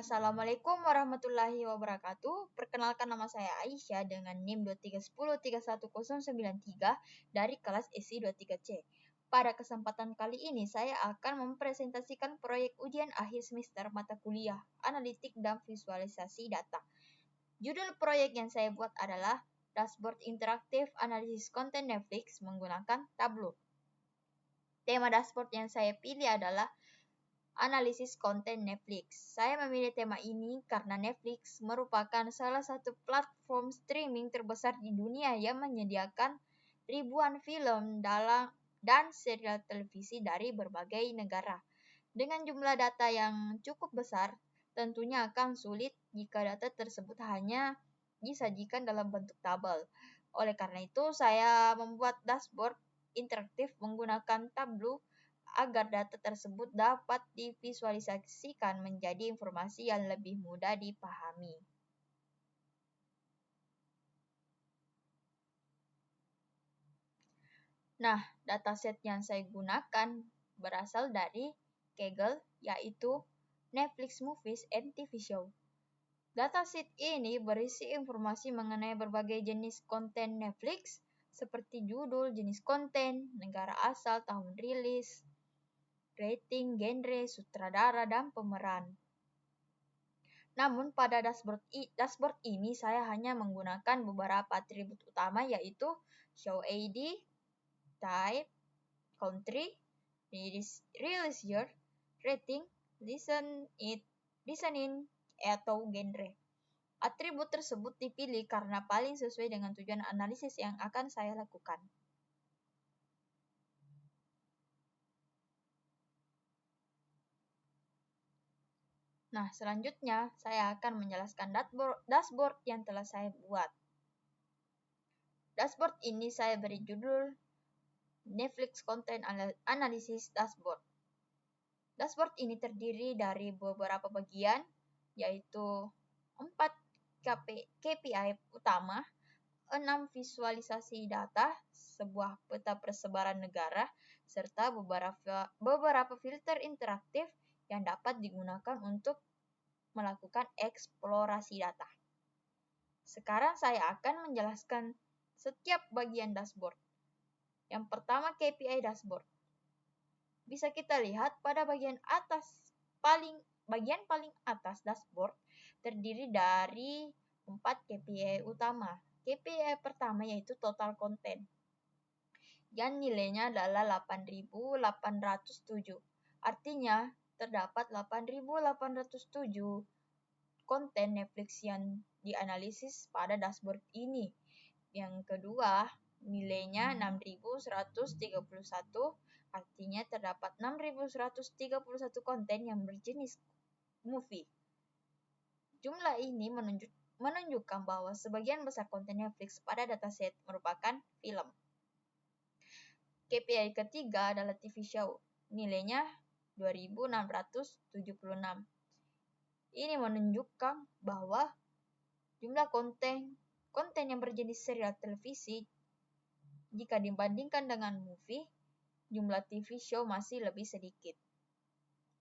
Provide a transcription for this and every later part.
Assalamualaikum warahmatullahi wabarakatuh. Perkenalkan, nama saya Aisyah dengan NIM 2310311093 dari kelas SI 23C. Pada kesempatan kali ini saya akan mempresentasikan proyek ujian akhir semester mata kuliah Analitik dan Visualisasi Data. Judul proyek yang saya buat adalah Dashboard Interaktif Analisis Konten Netflix menggunakan Tableau. Tema dashboard yang saya pilih adalah analisis konten Netflix. Saya memilih tema ini karena Netflix merupakan salah satu platform streaming terbesar di dunia yang menyediakan ribuan film dan serial televisi dari berbagai negara. Dengan jumlah data yang cukup besar, tentunya akan sulit jika data tersebut hanya disajikan dalam bentuk tabel. Oleh karena itu, saya membuat dashboard interaktif menggunakan Tableau agar data tersebut dapat divisualisasikan menjadi informasi yang lebih mudah dipahami. Nah, dataset yang saya gunakan berasal dari Kaggle, yaitu Netflix Movies and TV Show. Dataset ini berisi informasi mengenai berbagai jenis konten Netflix, seperti judul, jenis konten, negara asal, tahun rilis, rating, genre, sutradara, dan pemeran. Namun pada dashboard ini saya hanya menggunakan beberapa atribut utama, yaitu show ID, type, country, release year, rating, listen in, atau genre. Atribut tersebut dipilih karena paling sesuai dengan tujuan analisis yang akan saya lakukan. Nah, selanjutnya saya akan menjelaskan dashboard yang telah saya buat. Dashboard ini saya beri judul Netflix Content Analysis Dashboard. Dashboard ini terdiri dari beberapa bagian, yaitu 4 KPI utama, 6 visualisasi data, sebuah peta persebaran negara, serta beberapa filter interaktif yang dapat digunakan untuk melakukan eksplorasi data. Sekarang saya akan menjelaskan setiap bagian dashboard. Yang pertama, KPI dashboard. Bisa kita lihat pada bagian paling atas dashboard terdiri dari 4 KPI utama. KPI pertama yaitu total konten, yang nilainya adalah 8.807. Artinya terdapat 8.807 konten Netflix yang dianalisis pada dashboard ini. Yang kedua, nilainya 6.131, artinya terdapat 6.131 konten yang berjenis movie. Jumlah ini menunjukkan bahwa sebagian besar konten Netflix pada dataset merupakan film. KPI ketiga adalah TV show, nilainya 2.676. Ini menunjukkan bahwa jumlah konten yang berjenis serial televisi jika dibandingkan dengan movie, jumlah TV show masih lebih sedikit.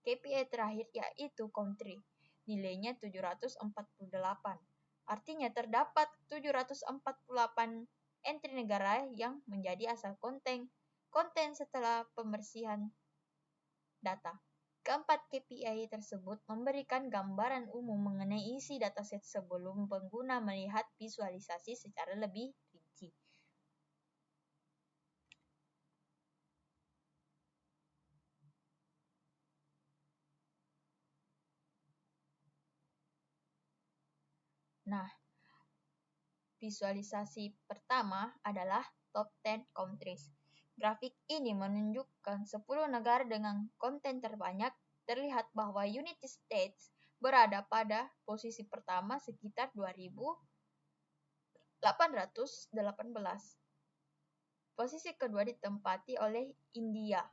KPI terakhir yaitu country, nilainya 748. Artinya terdapat 748 entry negara yang menjadi asal konten setelah pembersihan data. Keempat KPI tersebut memberikan gambaran umum mengenai isi dataset sebelum pengguna melihat visualisasi secara lebih rinci. Nah, visualisasi pertama adalah top 10 countries. Grafik ini menunjukkan 10 negara dengan konten terbanyak. Terlihat bahwa United States berada pada posisi pertama sekitar 2.818. Posisi kedua ditempati oleh India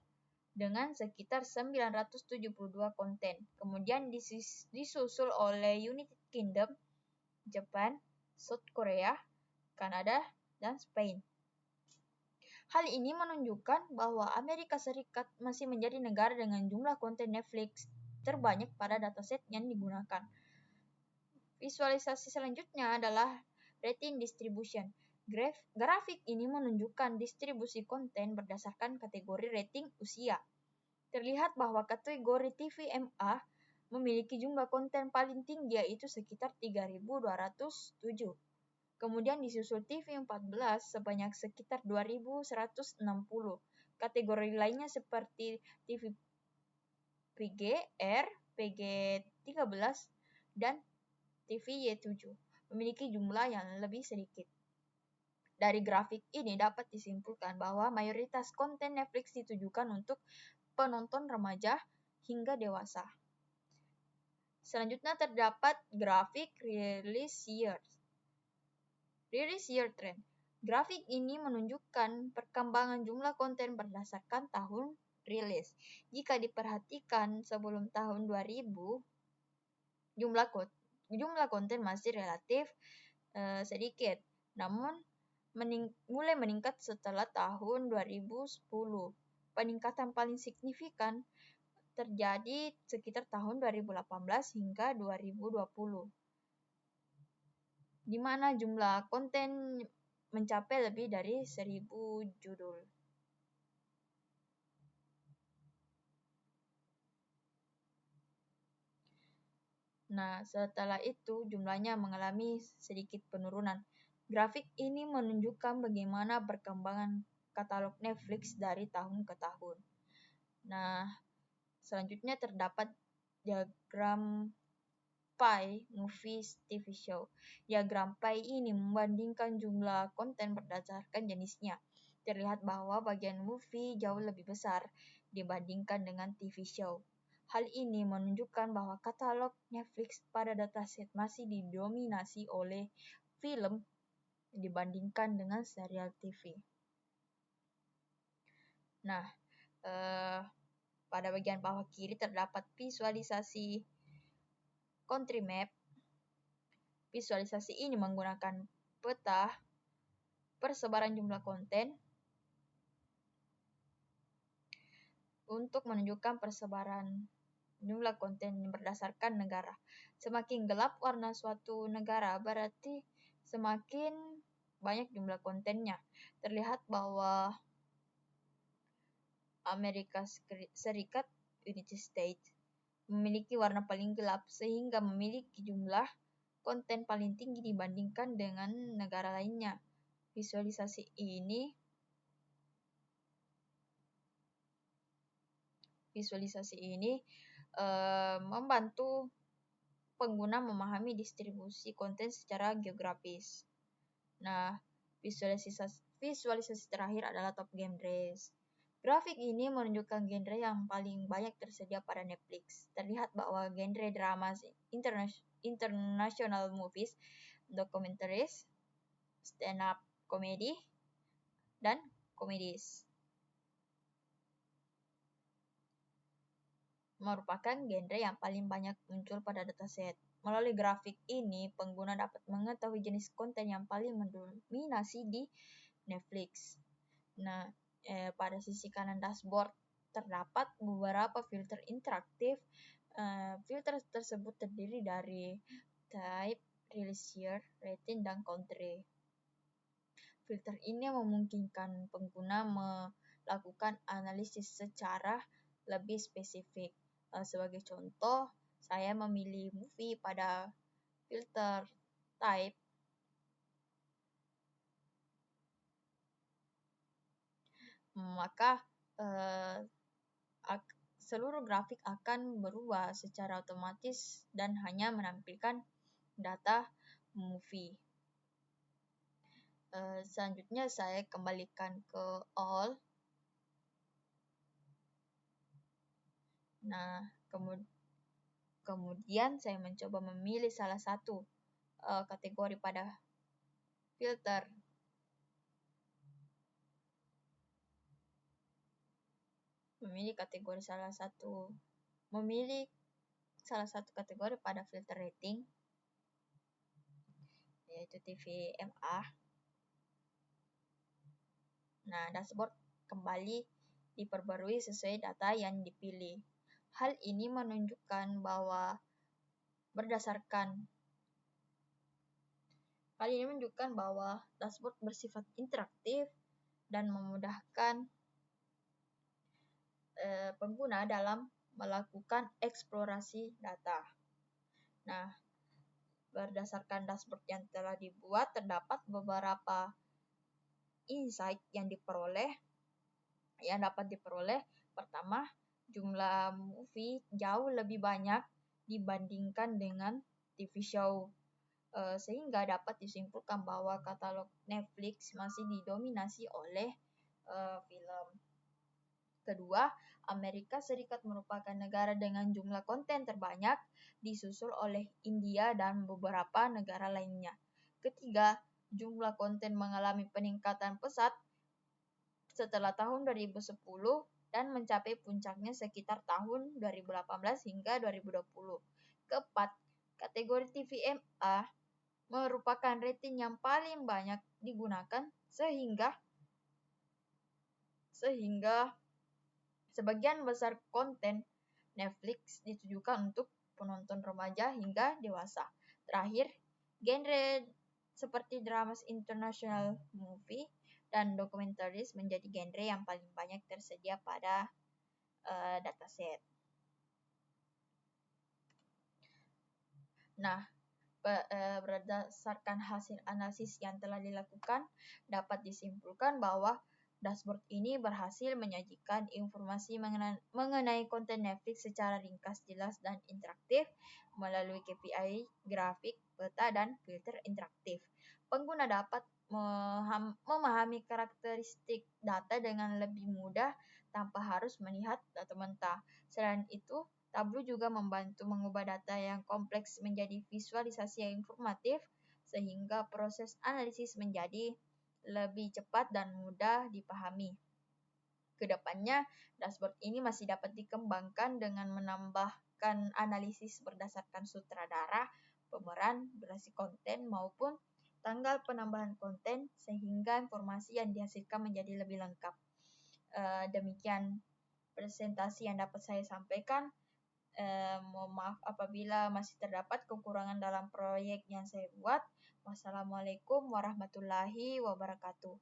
dengan sekitar 972 konten. Kemudian disusul oleh United Kingdom, Jepang, South Korea, Kanada, dan Spain. Hal ini menunjukkan bahwa Amerika Serikat masih menjadi negara dengan jumlah konten Netflix terbanyak pada dataset yang digunakan. Visualisasi selanjutnya adalah rating distribution. Grafik ini menunjukkan distribusi konten berdasarkan kategori rating usia. Terlihat bahwa kategori TV MA memiliki jumlah konten paling tinggi, yaitu sekitar 3.207. Kemudian disusul TV 14 sebanyak sekitar 2.160. Kategori lainnya seperti TV PG-R, PG-13, dan TV Y7 memiliki jumlah yang lebih sedikit. Dari grafik ini dapat disimpulkan bahwa mayoritas konten Netflix ditujukan untuk penonton remaja hingga dewasa. Selanjutnya terdapat grafik release year trend. Grafik ini menunjukkan perkembangan jumlah konten berdasarkan tahun rilis. Jika diperhatikan sebelum tahun 2000, jumlah konten masih relatif sedikit, namun mulai meningkat setelah tahun 2010. Peningkatan paling signifikan terjadi sekitar tahun 2018 hingga 2020, di mana jumlah konten mencapai lebih dari 1.000 judul. Nah, setelah itu jumlahnya mengalami sedikit penurunan. Grafik ini menunjukkan bagaimana perkembangan katalog Netflix dari tahun ke tahun. Nah, selanjutnya terdapat diagram pie movies TV show. Diagram pie ini membandingkan jumlah konten berdasarkan jenisnya. Terlihat bahwa bagian movie jauh lebih besar dibandingkan dengan TV show. Hal ini menunjukkan bahwa katalog Netflix pada dataset masih didominasi oleh film dibandingkan dengan serial TV. Nah, pada bagian bawah kiri terdapat visualisasi country map. Visualisasi ini menggunakan peta persebaran jumlah konten untuk menunjukkan persebaran jumlah konten berdasarkan negara. Semakin gelap warna suatu negara, berarti semakin banyak jumlah kontennya. Terlihat bahwa Amerika Serikat, United States, memiliki warna paling gelap sehingga memiliki jumlah konten paling tinggi dibandingkan dengan negara lainnya. Visualisasi ini membantu pengguna memahami distribusi konten secara geografis. Nah, visualisasi terakhir adalah top genres. Grafik ini menunjukkan genre yang paling banyak tersedia pada Netflix. Terlihat bahwa genre drama, international movies, documentaries, stand-up comedy, dan komedis merupakan genre yang paling banyak muncul pada dataset. Melalui grafik ini, pengguna dapat mengetahui jenis konten yang paling mendominasi di Netflix. Nah, pada sisi kanan dashboard terdapat beberapa filter interaktif. Filter tersebut terdiri dari type, release year, rating, dan country. Filter ini memungkinkan pengguna melakukan analisis secara lebih spesifik. Sebagai contoh, saya memilih movie pada filter type. Maka seluruh grafik akan berubah secara otomatis dan hanya menampilkan data movie. Selanjutnya saya kembalikan ke all. Nah, kemudian saya mencoba memilih salah satu kategori pada filter. Memilih salah satu kategori pada filter rating, yaitu TV MA. Nah, dashboard kembali diperbarui sesuai data yang dipilih. Hal ini menunjukkan bahwa berdasarkan Hal ini menunjukkan bahwa dashboard bersifat interaktif dan memudahkan pengguna dalam melakukan eksplorasi data. Nah, berdasarkan dashboard yang telah dibuat, terdapat beberapa insight yang dapat diperoleh. Pertama, jumlah movie jauh lebih banyak dibandingkan dengan TV show, sehingga dapat disimpulkan bahwa katalog Netflix masih didominasi oleh film. Kedua, Amerika Serikat merupakan negara dengan jumlah konten terbanyak, disusul oleh India dan beberapa negara lainnya. Ketiga, jumlah konten mengalami peningkatan pesat setelah tahun 2010 dan mencapai puncaknya sekitar tahun 2018 hingga 2020. Keempat, kategori TVMA merupakan rating yang paling banyak digunakan sehingga sebagian besar konten Netflix ditujukan untuk penonton remaja hingga dewasa. Terakhir, genre seperti dramas international movie dan documentaries menjadi genre yang paling banyak tersedia pada dataset. Nah, berdasarkan hasil analisis yang telah dilakukan, dapat disimpulkan bahwa dashboard ini berhasil menyajikan informasi mengenai konten Netflix secara ringkas, jelas, dan interaktif melalui KPI, grafik, peta, dan filter interaktif. Pengguna dapat memahami karakteristik data dengan lebih mudah tanpa harus melihat data mentah. Selain itu, Tableau juga membantu mengubah data yang kompleks menjadi visualisasi yang informatif, sehingga proses analisis menjadi lebih cepat dan mudah dipahami. Kedepannya, dashboard ini masih dapat dikembangkan dengan menambahkan analisis berdasarkan sutradara, pemeran, durasi konten, maupun tanggal penambahan konten, sehingga informasi yang dihasilkan menjadi lebih lengkap. Demikian presentasi yang dapat saya sampaikan. Mohon maaf apabila masih terdapat kekurangan dalam proyek yang saya buat. Wassalamualaikum warahmatullahi wabarakatuh.